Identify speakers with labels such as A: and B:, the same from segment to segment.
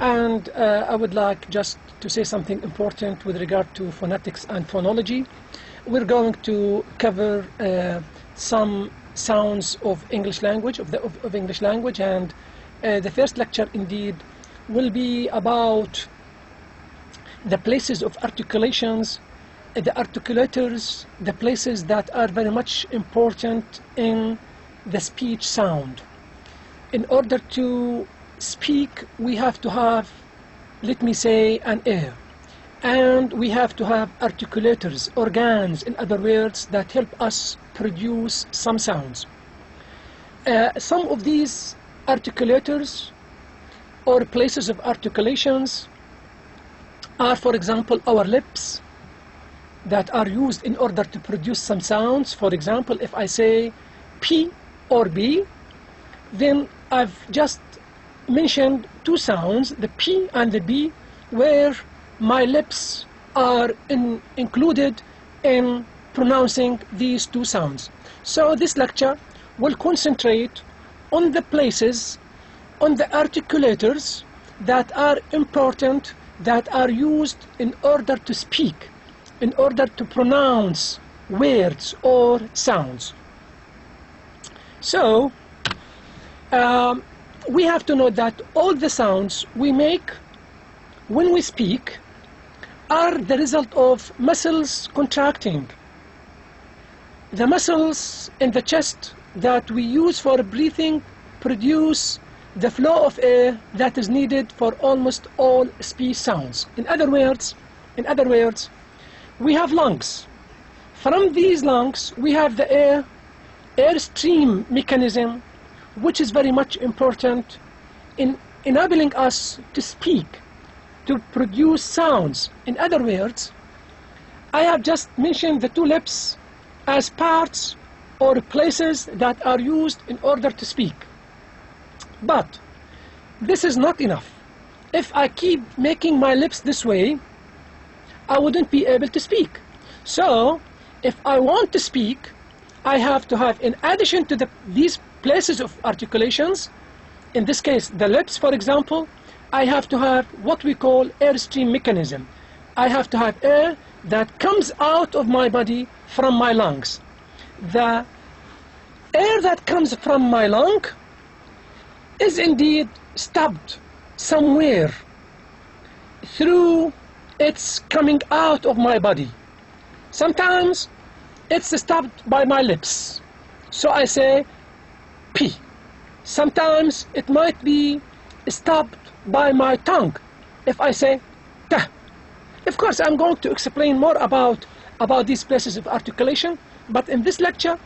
A: and I would like just to say something important with regard to phonetics and phonology. We're going to cover some sounds of English language, of English language, and the first lecture indeed will be about the places of articulations, the articulators, the places that are very much important in the speech sound. In order to speak, we have to have, let me say, an air, and we have to have articulators, organs, in other words, that help us produce some sounds. Some of these articulators or places of articulations are, for example, our lips that are used in order to produce some sounds. For example, if I say P or B, then I've just mentioned two sounds, the P and the B, where my lips are included in pronouncing these two sounds. So this lecture will concentrate on the places, on the articulators that are important, that are used in order to speak, in order to pronounce words or sounds. So we have to know that all the sounds we make when we speak are the result of muscles contracting. The muscles in the chest that we use for breathing produce the flow of air that is needed for almost all speech sounds. In other words, we have lungs. From these lungs, we have the Airstream Mechanism, which is very much important in enabling us to speak, to produce sounds. In other words, I have just mentioned the two lips as parts or places that are used in order to speak. But this is not enough. If I keep making my lips this way, I wouldn't be able to speak. So if I want to speak, I have to have, in addition to these places of articulations, in this case the lips, for example, I have to have what we call Airstream Mechanism. I have to have air that comes out of my body from my lungs. The air that comes from my lung is indeed stopped somewhere through its coming out of my body. Sometimes it's stopped by my lips, so I say P. Sometimes it might be stopped by my tongue if I say ta. Of course, I'm going to explain more about these places of articulation, but in this lecture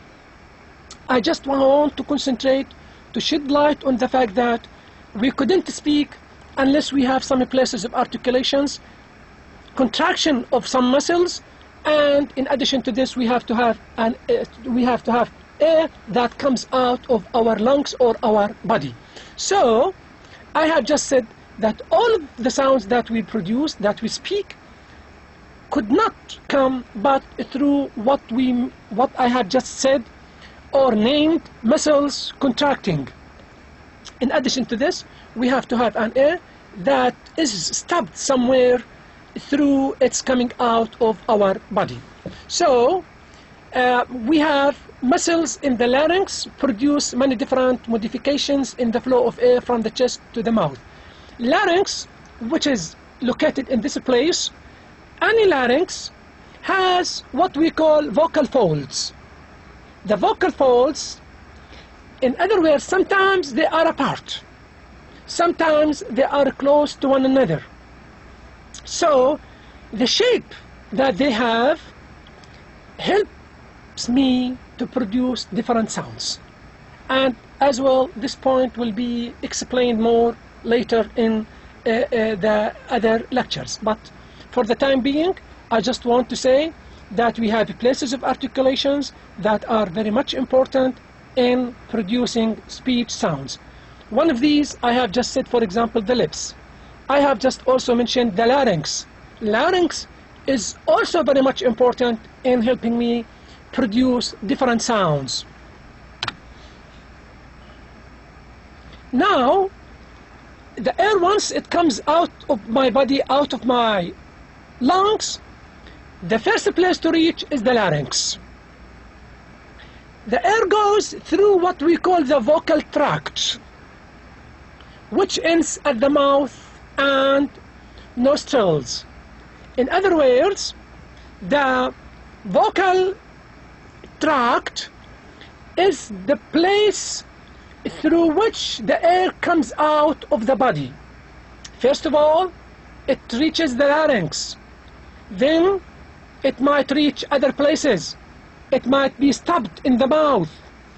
A: I just want to concentrate to shed light on the fact that we couldn't speak unless we have some places of articulations, contraction of some muscles, and in addition to this we have to have air that comes out of our lungs or our body. So I have just said that all of the sounds that we produce, that we speak, could not come but through what I have just said or named muscles contracting. In addition to this, we have to have an air that is stopped somewhere through its coming out of our body. So we have muscles in the larynx produce many different modifications in the flow of air from the chest to the mouth. Larynx, which is located in this place, any larynx has what we call vocal folds. The vocal folds, in other words, sometimes they are apart, sometimes they are close to one another. So the shape that they have helps me to produce different sounds, and as well this point will be explained more later in the other lectures. But for the time being, I just want to say that we have places of articulations that are very much important in producing speech sounds. One of these I have just said, for example, the lips. I have just also mentioned the larynx. Larynx is also very much important in helping me produce different sounds. Now the air, once it comes out of my body, out of my lungs, the first place to reach is the larynx. The air goes through what we call the vocal tract, which ends at the mouth and nostrils. In other words, the vocal tract is the place through which the air comes out of the body. First of all, it reaches the larynx. Then it might reach other places. It might be stopped in the mouth,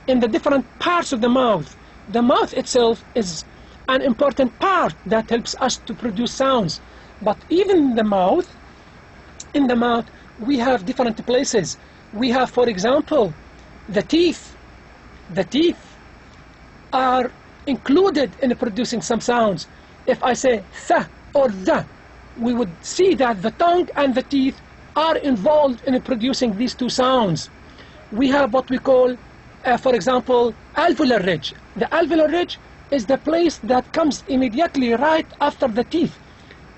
A: in the different parts of the mouth. The mouth itself is an important part that helps us to produce sounds. But even in the mouth, we have different places. We have, for example, the teeth. The teeth are included in producing some sounds. If I say th or the, we would see that the tongue and the teeth are involved in producing these two sounds. We have what we call, for example, alveolar ridge. The alveolar ridge is the place that comes immediately right after the teeth.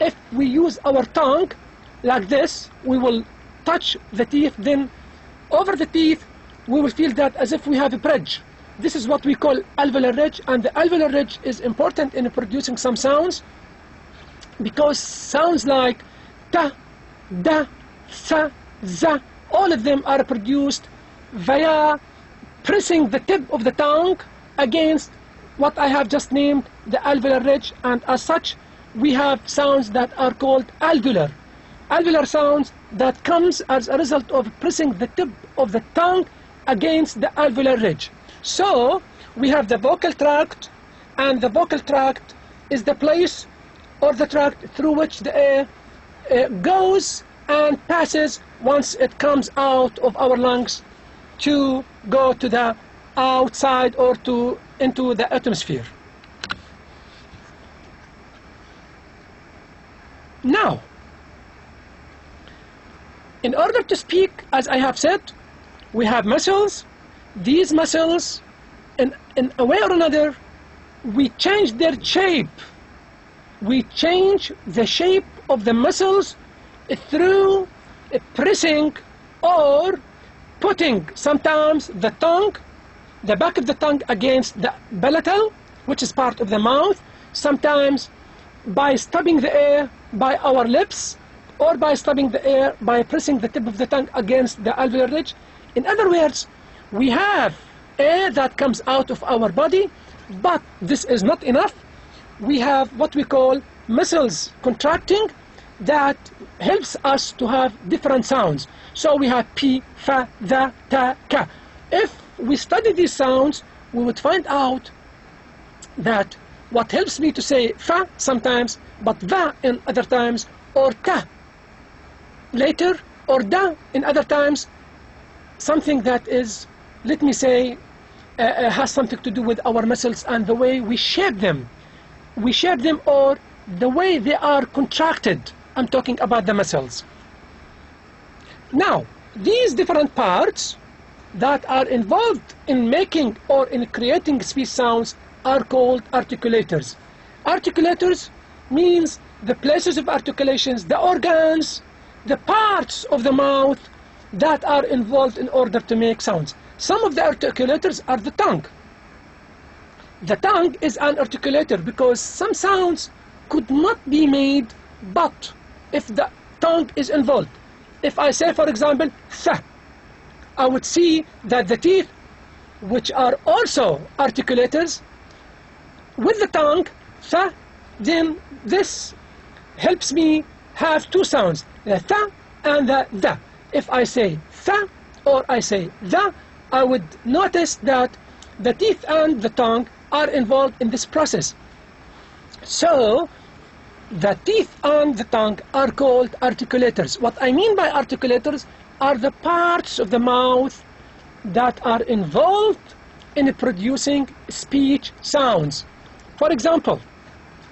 A: If we use our tongue like this, we will touch the teeth, then over the teeth we will feel that as if we have a bridge. This is what we call alveolar ridge, and the alveolar ridge is important in producing some sounds, because sounds like ta, da, sa, za, all of them are produced via pressing the tip of the tongue against what I have just named the alveolar ridge, and as such we have sounds that are called alveolar. Alveolar sounds that comes as a result of pressing the tip of the tongue against the alveolar ridge. So we have the vocal tract, and the vocal tract is the place or the tract through which the air goes and passes once it comes out of our lungs to go to the outside or into the atmosphere. Now, in order to speak, as I have said, we have muscles. These muscles, in a way or another, we change their shape. We change the shape of the muscles through pressing or putting sometimes the tongue, the back of the tongue against the palatal, which is part of the mouth, sometimes by stopping the air by our lips, or by stopping the air by pressing the tip of the tongue against the alveolar ridge. In other words, we have air that comes out of our body, but this is not enough. We have what we call muscles contracting that helps us to have different sounds. So we have P, Fa, Da, Ta, Ka. If we study these sounds, we would find out that what helps me to say Fa sometimes, but Da in other times, or Ka later, or Da in other times, something that is, let me say, has something to do with our muscles and the way we shape them. We shape them, or the way they are contracted. I'm talking about the muscles. Now, these different parts that are involved in making or in creating speech sounds are called articulators. Articulators means the places of articulations, the organs, the parts of the mouth that are involved in order to make sounds. Some of the articulators are the tongue. The tongue is an articulator because some sounds could not be made but if the tongue is involved. If I say, for example, th, I would see that the teeth, which are also articulators, with the tongue, th, then this helps me have two sounds, the th and the da. If I say th or I say the, I would notice that the teeth and the tongue are involved in this process. So the teeth and the tongue are called articulators. What I mean by articulators are the parts of the mouth that are involved in producing speech sounds. For example,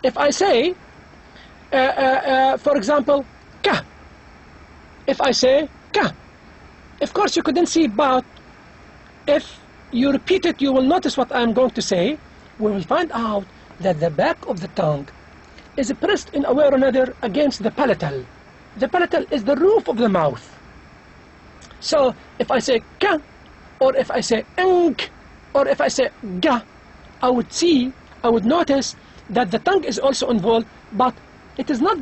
A: if I say, for example, ka, if I say ka, of course you couldn't see, but if you repeat it, you will notice what I'm going to say. We will find out that the back of the tongue is pressed in a way or another against the palatal. The palatal is the roof of the mouth. So if I say ka, or if I say ng, or if I say ga, I would notice that the tongue is also involved, but it is not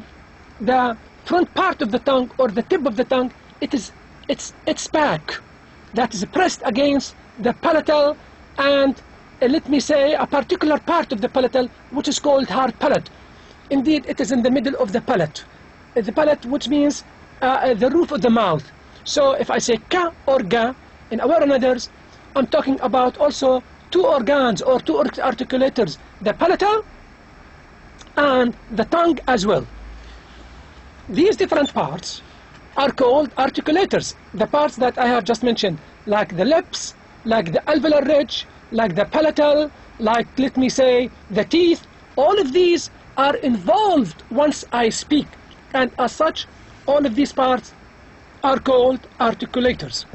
A: the front part of the tongue or the tip of the tongue, it's back that is pressed against the palatal, and let me say a particular part of the palatal which is called hard palate. Indeed, it is in the middle of the palate. The palate, which means the roof of the mouth. So if I say ka or ga, in a way or another, I'm talking about also two organs or two articulators, the palatal and the tongue as well. These different parts are called articulators. The parts that I have just mentioned, like the lips, like the alveolar ridge, like the palatal, like, let me say, the teeth, all of these are involved once I speak. And as such, all of these parts are called articulators.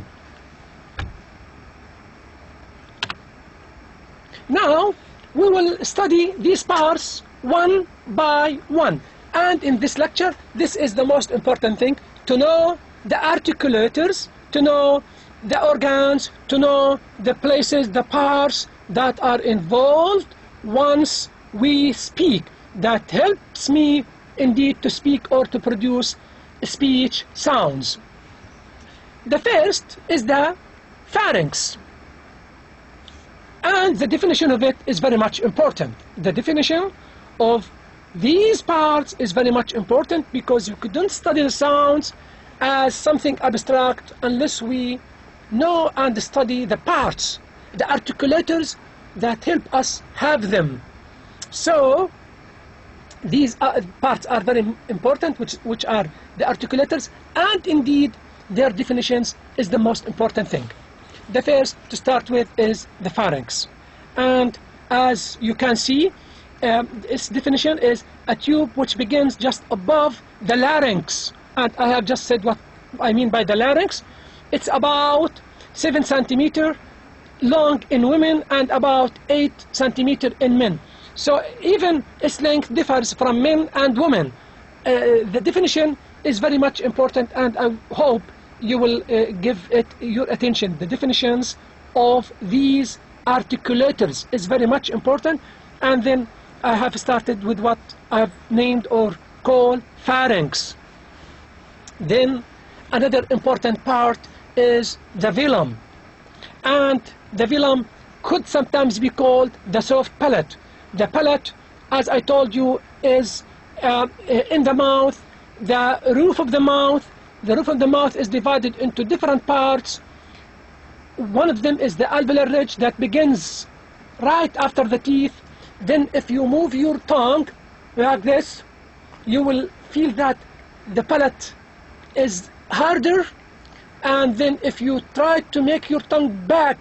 A: Now, we will study these parts one by one. And in this lecture, this is the most important thing, to know the articulators, to know the organs, to know the places, the parts that are involved once we speak. That helps me indeed to speak or to produce speech sounds. The first is the pharynx. And the definition of it is very much important. The definition of these parts is very much important, because you couldn't study the sounds as something abstract unless we know and study the parts, the articulators that help us have them. So these parts are very important, which are the articulators, and indeed their definitions is the most important thing. The first to start with is the pharynx, and as you can see, its definition is a tube which begins just above the larynx. And I have just said what I mean by the larynx. It's about 7 centimeters long in women and about 8 centimeters in men. So even its length differs from men and women. The definition is very much important, and I hope you will give it your attention. The definitions of these articulators is very much important. And then I have started with what I have named or called pharynx. Then another important part is the velum. And the velum could sometimes be called the soft palate. The palate, as I told you, is in the mouth, the roof of the mouth. The roof of the mouth is divided into different parts. One of them is the alveolar ridge that begins right after the teeth. Then if you move your tongue like this, you will feel that the palate is harder. And then if you try to make your tongue back,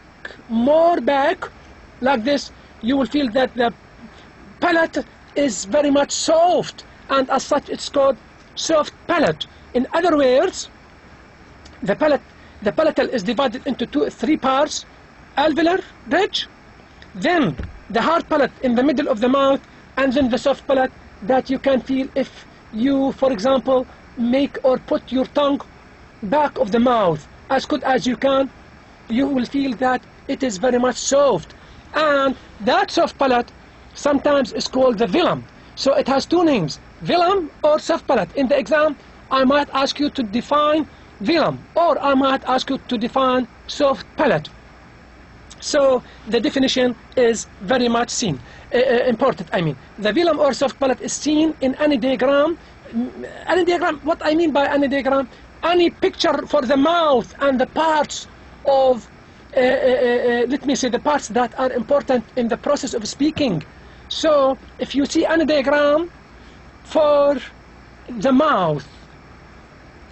A: more back, like this, you will feel that the palate is very much soft. And as such, it's called soft palate. In other words, the palatal is divided into three parts: alveolar ridge, then the hard palate in the middle of the mouth, and then the soft palate that you can feel if you, for example, make or put your tongue back of the mouth as good as you can. You will feel that it is very much soft, and that soft palate sometimes is called the velum. So it has two names, velum or soft palate. In the exam, I might ask you to define velum, or I might ask you to define soft palate. So the definition is very much important. I mean, the velum or soft palate is seen in any diagram. Any diagram, what I mean by any diagram, any picture for the mouth and the parts of, let me say, the parts that are important in the process of speaking. So if you see any diagram for the mouth,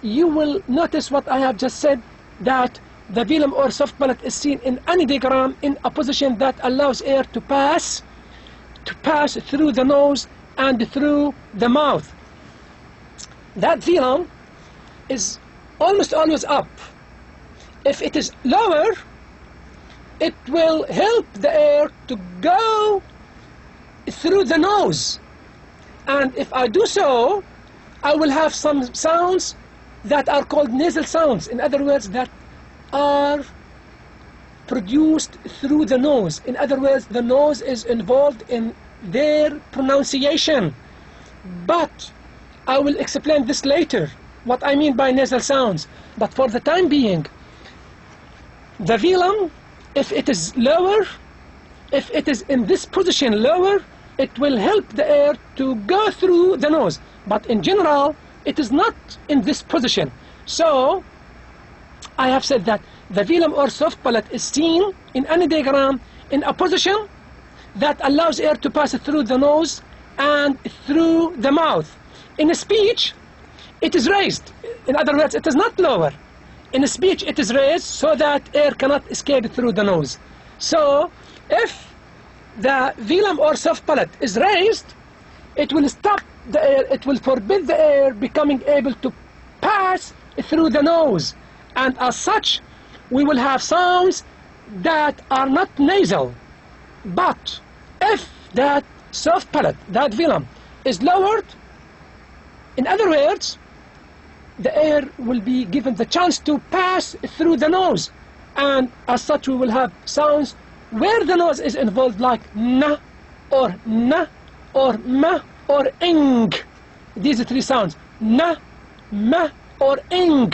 A: you will notice what I have just said, that the velum or soft palate is seen in any diagram in a position that allows air to pass through the nose and through the mouth. That velum is almost always up. If it is lower, it will help the air to go through the nose And if I do so, I will have some sounds that are called nasal sounds. In other words, that are produced through the nose. In other words, the nose is involved in their pronunciation. But I will explain this later, what I mean by nasal sounds. But for the time being, the velum, if it is lower, if it is in this position lower, it will help the air to go through the nose. But in general, it is not in this position. So I have said that the velum or soft palate is seen in any diagram in a position that allows air to pass through the nose and through the mouth. In speech, it is raised. In other words, it is not lower. In speech, it is raised so that air cannot escape through the nose. So if the velum or soft palate is raised, it will stop the air, it will forbid the air becoming able to pass through the nose. And as such, we will have sounds that are not nasal. But if that soft palate, that velum, is lowered, in other words, the air will be given the chance to pass through the nose. And as such, we will have sounds where the nose is involved, like na, or ma, or ing. These three sounds, na, ma, or ing.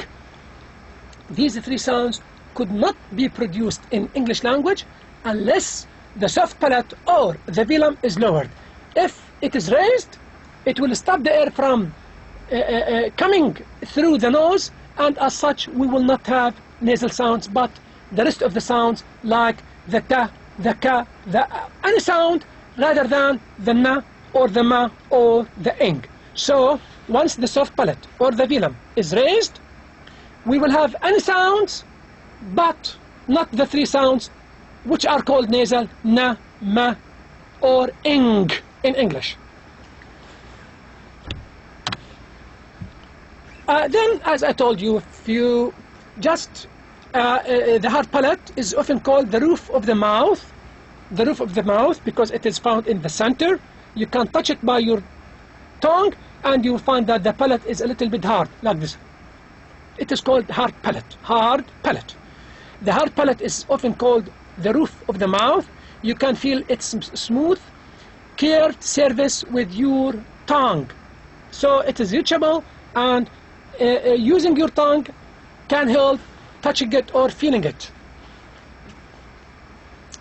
A: These three sounds could not be produced in English language unless the soft palate or the velum is lowered. If it is raised, it will stop the air from coming through the nose, and as such we will not have nasal sounds, but the rest of the sounds, like the ta, the ka, the any sound rather than the na or the ma or the ing. So once the soft palate or the velum is raised, we will have any sounds but not the three sounds which are called nasal, na, ma, or ing in English. Then, as I told you, if you just the hard palate is often called the roof of the mouth, because it is found in the center. You can touch it by your tongue, and you will find that the palate is a little bit hard, like this. It is called hard palate. Hard palate. The hard palate is often called the roof of the mouth. You can feel its smooth, curved surface with your tongue. So it is reachable, and using your tongue can help touching it or feeling it.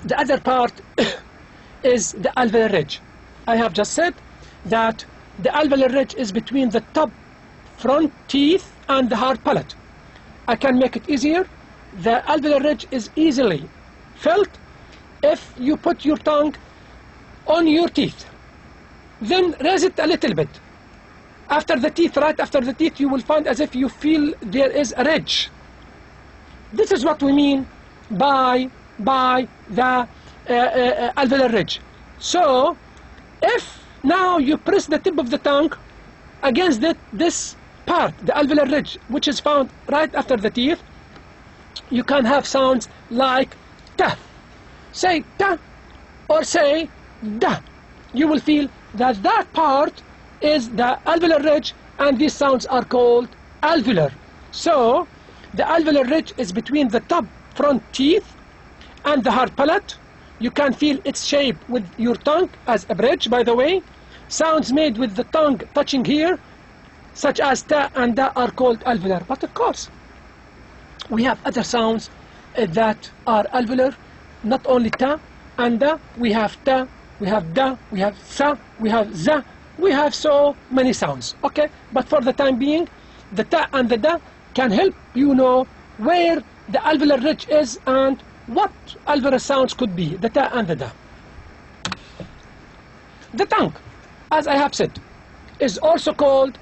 A: The other part is the alveolar ridge. I have just said that the alveolar ridge is between the top front teeth and the hard palate. I can make it easier. The alveolar ridge is easily felt if you put your tongue on your teeth. Then raise it a little bit. After the teeth, right after the teeth, you will find as if you feel there is a ridge. This is what we mean by the alveolar ridge. So if now you press the tip of the tongue against this part, the alveolar ridge, which is found right after the teeth, you can have sounds like ta. Say ta or say da. You will feel that that part is the alveolar ridge, and these sounds are called alveolar. So the alveolar ridge is between the top front teeth and the hard palate. You can feel its shape with your tongue as a bridge, by the way. Sounds made with the tongue touching here, such as ta and da, are called alveolar. But of course, we have other sounds that are alveolar, not only ta and da. We have ta, we have da, we have sa, we have za. We have so many sounds, okay? But for the time being, the ta and the da can help you know where the alveolar ridge is and what alveolar sounds could be, the ta and the da. The tongue, as I have said, is also called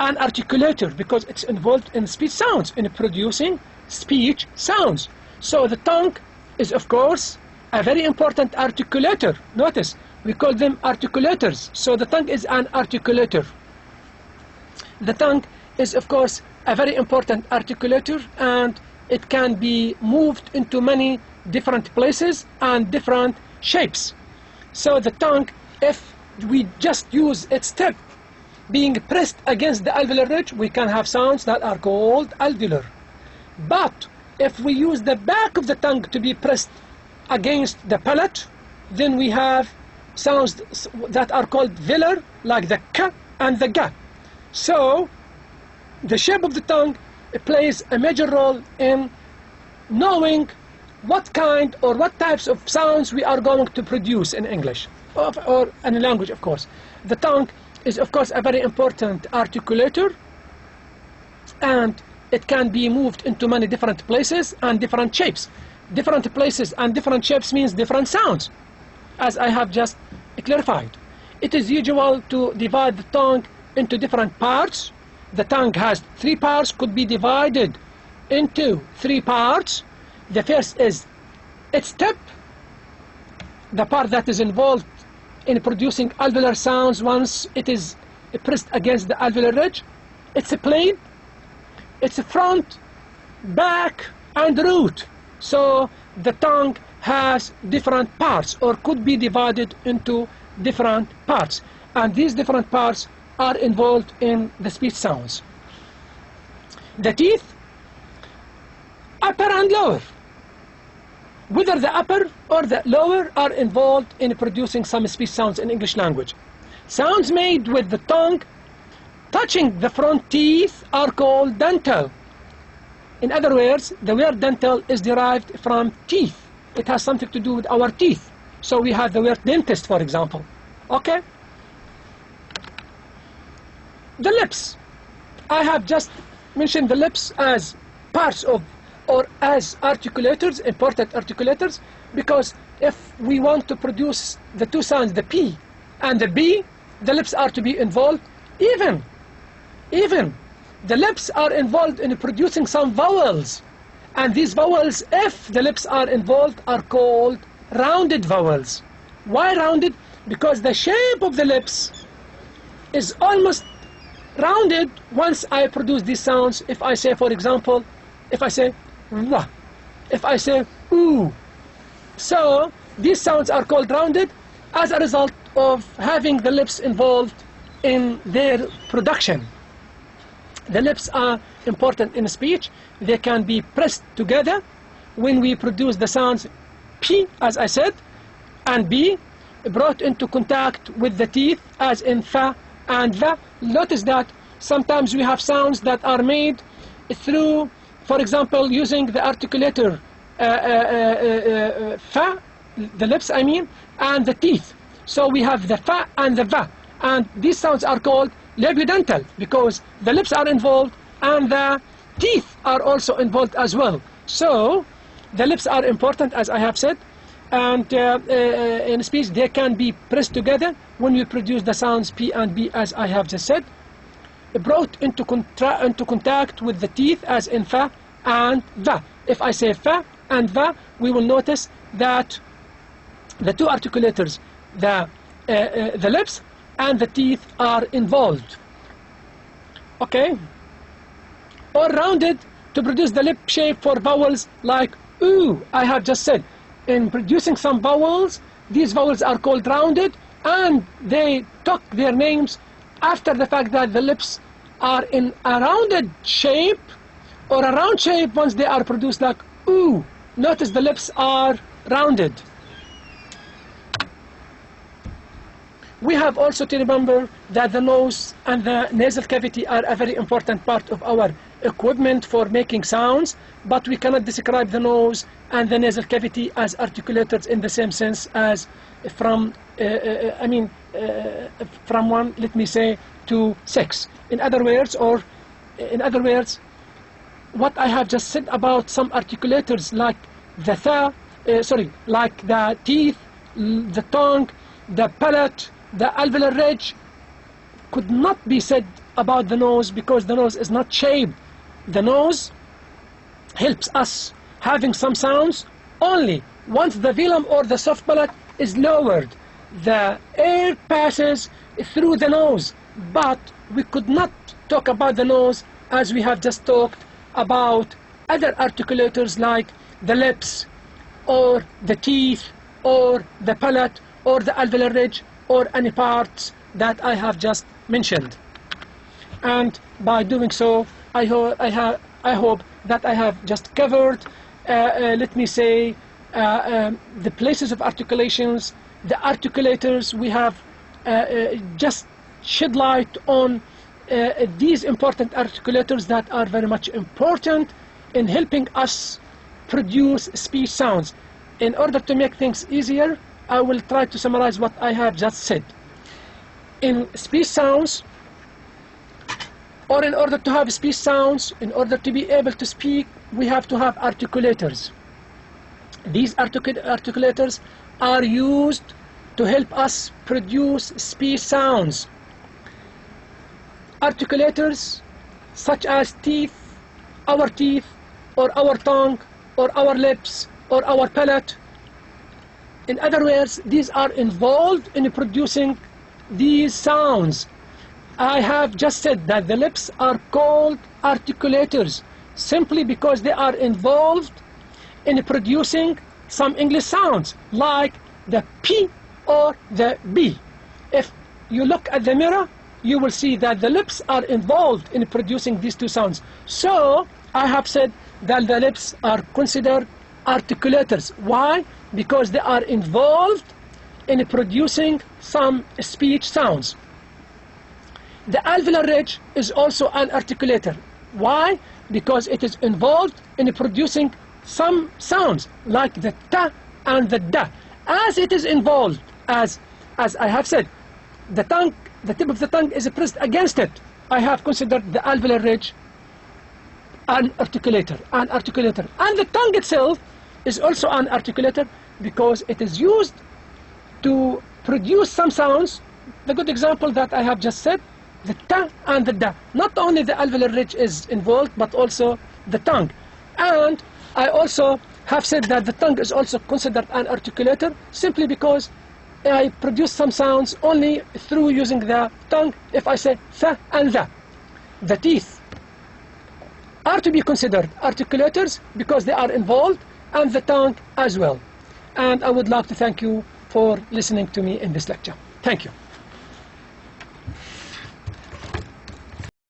A: an articulator because it's involved in speech sounds, in producing speech sounds. So the tongue is, of course, a very important articulator. Notice, we call them articulators. So the tongue is an articulator. The tongue is, of course, a very important articulator, and it can be moved into many different places and different shapes. So the tongue, if we just use its tip being pressed against the alveolar ridge, we can have sounds that are called alveolar. But if we use the back of the tongue to be pressed against the palate, then we have sounds that are called velar, like the k and the ga. So the shape of the tongue plays a major role in knowing what kind or what types of sounds we are going to produce in English or in a language, of course. The tongue is, of course, a very important articulator, and it can be moved into many different places and different shapes. Different places and different shapes means different sounds, as I have just clarified. It is usual to divide the tongue into different parts. The tongue has 3 parts, could be divided into 3 parts. The first is its tip, the part that is involved in producing alveolar sounds once it is pressed against the alveolar ridge. It's a plane, it's a front, back, and root. So the tongue has different parts, or could be divided into different parts, and these different parts are involved in the speech sounds. The teeth, upper and lower. Whether the upper or the lower are involved in producing some speech sounds in English language. Sounds made with the tongue touching the front teeth are called dental. In other words, the word dental is derived from teeth. It has something to do with our teeth. So we have the word dentist, for example. Okay? The lips. I have just mentioned the lips as parts of, or as articulators, important articulators, because if we want to produce the 2 sounds, the P and the B, the lips are to be involved. Even the lips are involved in producing some vowels, and these vowels, if the lips are involved, are called rounded vowels. Why rounded? Because the shape of the lips is almost rounded once I produce these sounds. If I say, for example, if I say wah, if I say ooh, so these sounds are called rounded as a result of having the lips involved in their production. The lips are important in speech. They can be pressed together when we produce the sounds P, as I said, and B, brought into contact with the teeth, as in fa and va. Notice that sometimes we have sounds that are made through, for example, using the articulator fa, the lips I mean, and the teeth. So we have the fa and the va, and these sounds are called labiodental because the lips are involved and the teeth are also involved as well. So the lips are important, as I have said, and in speech they can be pressed together when we produce the sounds P and B, as I have just said, brought into contact with the teeth, as in fa and va. If I say fa and va, we will notice that the 2 articulators, the lips and the teeth, are involved. Okay? Or rounded to produce the lip shape for vowels like ooh, I have just said. In producing some vowels, these vowels are called rounded, and they took their names after the fact that the lips are in a rounded shape, or a round shape once they are produced, like ooh. Notice the lips are rounded. We have also to remember that the nose and the nasal cavity are a very important part of our equipment for making sounds, but we cannot describe the nose and the nasal cavity as articulators in the same sense as from from 1, let me say, to 6. In other words, what I have just said about some articulators like the like the teeth, the tongue, the palate, the alveolar ridge, could not be said about the nose, because the nose is not shaped. The nose helps us having some sounds only once the velum or the soft palate is lowered. The air passes through the nose, but we could not talk about the nose as we have just talked about other articulators like the lips or the teeth or the palate or the alveolar ridge or any parts that I have just mentioned. And by doing so, I hope that I have just covered, let me say, the places of articulations, the articulators. We have just shed light on these important articulators that are very much important in helping us produce speech sounds. In order to make things easier, I will try to summarize what I have just said. In speech sounds, or in order to have speech sounds, in order to be able to speak, we have to have articulators. These articulators are used to help us produce speech sounds. Articulators such as teeth, or our tongue, or our lips, or our palate. In other words, these are involved in producing these sounds. I have just said that the lips are called articulators simply because they are involved in producing some English sounds like the P or the B. If you look at the mirror, you will see that the lips are involved in producing these two sounds. So I have said that the lips are considered articulators. Why? Because they are involved in producing some speech sounds. The alveolar ridge is also an articulator. Why? Because it is involved in producing some sounds like the ta and the da. As it is involved, as I have said, the tip of the tongue is pressed against it. I have considered the alveolar ridge an articulator. And the tongue itself is also an articulator because it is used to produce some sounds. The good example that I have just said, the ta and the da. Not only the alveolar ridge is involved, but also the tongue. And I also have said that the tongue is also considered an articulator simply because I produce some sounds only through using the tongue. If I say tha and the. The teeth are to be considered articulators because they are involved, and the tongue as well. And I would like to thank you for listening to me in this lecture. Thank you.